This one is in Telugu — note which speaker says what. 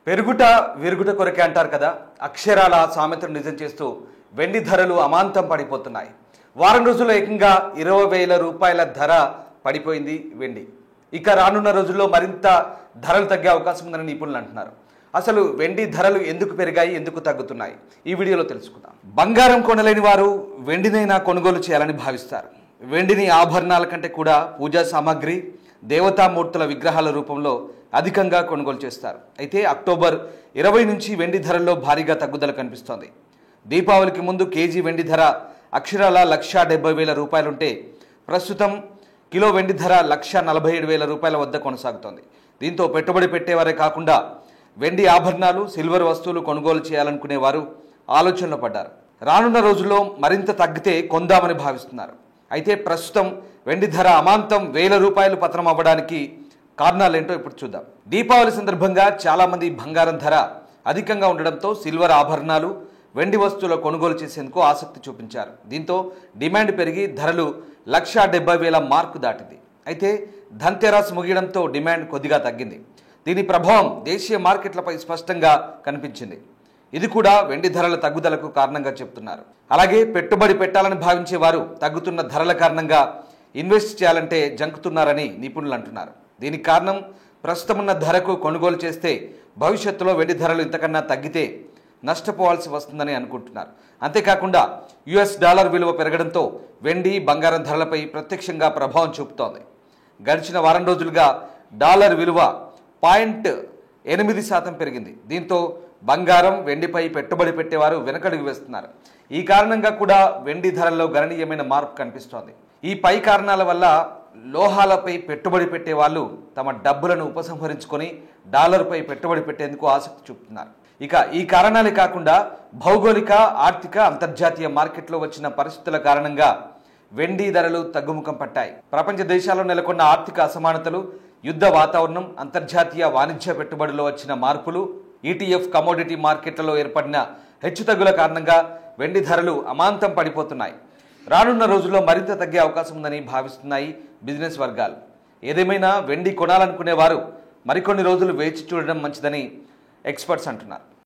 Speaker 1: పెరుగుట విరుగుట కొరకే అంటారు కదా. అక్షరాల సామెతను నిజం చేస్తూ వెండి ధరలు అమాంతం పడిపోతున్నాయి. వారం రోజుల్లో ఏకంగా 20,000 రూపాయల ధర పడిపోయింది వెండి. ఇక రానున్న రోజుల్లో మరింత ధరలు తగ్గే అవకాశం ఉందని నిపుణులు అంటున్నారు. అసలు వెండి ధరలు ఎందుకు పెరిగాయి, ఎందుకు తగ్గుతున్నాయి, ఈ వీడియోలో తెలుసుకుందాం. బంగారం కొనలేని వారు వెండినైనా కొనుగోలు చేయాలని భావిస్తారు. వెండిని ఆభరణాల కంటే కూడా పూజా సామాగ్రి, దేవతామూర్తుల విగ్రహాల రూపంలో అధికంగా కొనుగోలు చేస్తారు. అయితే అక్టోబర్ 20 నుంచి వెండి ధరల్లో భారీగా తగ్గుదల కనిపిస్తోంది. దీపావళికి ముందు కేజీ వెండి ధర అక్షరాల 1,70,000 రూపాయలుంటే ప్రస్తుతం కిలో వెండి ధర 1,47,000 రూపాయల వద్ద కొనసాగుతోంది. దీంతో పెట్టుబడి పెట్టేవారే కాకుండా వెండి ఆభరణాలు, సిల్వర్ వస్తువులు కొనుగోలు చేయాలనుకునేవారు ఆలోచనలో పడ్డారు. రానున్న రోజుల్లో మరింత తగ్గితే కొందామని భావిస్తున్నారు. అయితే ప్రస్తుతం వెండి ధర అమాంతం 1,000 రూపాయలు పతనం అవ్వడానికి కారణాలేంటో ఇప్పుడు చూద్దాం. దీపావళి సందర్భంగా చాలామంది బంగారం ధర అధికంగా ఉండడంతో సిల్వర్ ఆభరణాలు, వెండి వస్తువుల కొనుగోలు చేసేందుకు ఆసక్తి చూపించారు. దీంతో డిమాండ్ పెరిగి ధరలు 1,70,000 మార్కు దాటింది. అయితే ధన్తెరస్ ముగియడంతో డిమాండ్ కొద్దిగా తగ్గింది. దీని ప్రభావం దేశీయ మార్కెట్లపై స్పష్టంగా కనిపించింది. ఇది కూడా వెండి ధరల తగ్గుదలకు కారణంగా చెబుతున్నారు. అలాగే పెట్టుబడి పెట్టాలని భావించే వారు తగ్గుతున్న ధరల కారణంగా ఇన్వెస్ట్ చేయాలంటే జంకుతున్నారని నిపుణులు అంటున్నారు. దీనికి కారణం ప్రస్తుతం ఉన్న ధరకు కొనుగోలు చేస్తే భవిష్యత్తులో వెండి ధరలు ఇంతకన్నా తగ్గితే నష్టపోవాల్సి వస్తుందని అనుకుంటున్నారు. అంతేకాకుండా US డాలర్ విలువ పెరగడంతో వెండి, బంగారం ధరలపై ప్రత్యక్షంగా ప్రభావం చూపుతోంది. గడిచిన వారం రోజులుగా డాలర్ విలువ 0.8% పెరిగింది. దీంతో బంగారం, వెండిపై పెట్టుబడి పెట్టేవారు వెనకడుగు వేస్తున్నారు. ఈ కారణంగా కూడా వెండి ధరల్లో గణనీయమైన మార్పు కనిపిస్తోంది. ఈ పై కారణాల వల్ల లోహాలపై పెట్టుబడి పెట్టే వాళ్ళు తమ డబ్బులను ఉపసంహరించుకొని డాలర్పై పెట్టుబడి పెట్టేందుకు ఆసక్తి చూపుతున్నారు. ఇక ఈ కారణాలే కాకుండా భౌగోళిక, ఆర్థిక, అంతర్జాతీయ మార్కెట్లో వచ్చిన పరిస్థితుల కారణంగా వెండి ధరలు తగ్గుముఖం పట్టాయి. ప్రపంచ దేశాల్లో నెలకొన్న ఆర్థిక అసమానతలు, యుద్ధ వాతావరణం, అంతర్జాతీయ వాణిజ్య పెట్టుబడిలో వచ్చిన మార్పులు, ETF కమోడిటీ మార్కెట్లలో ఏర్పడిన హెచ్చుతగ్గుల కారణంగా వెండి ధరలు అమాంతం పడిపోతున్నాయి. రానున్న రోజుల్లో మరింత తగ్గే అవకాశం ఉందని భావిస్తున్నాయి బిజినెస్ వర్గాలు. ఏదేమైనా వెండి కొనాలనుకునే వారు మరికొన్ని రోజులు వేచి చూడడం మంచిదని ఎక్స్పర్ట్స్ అంటున్నారు.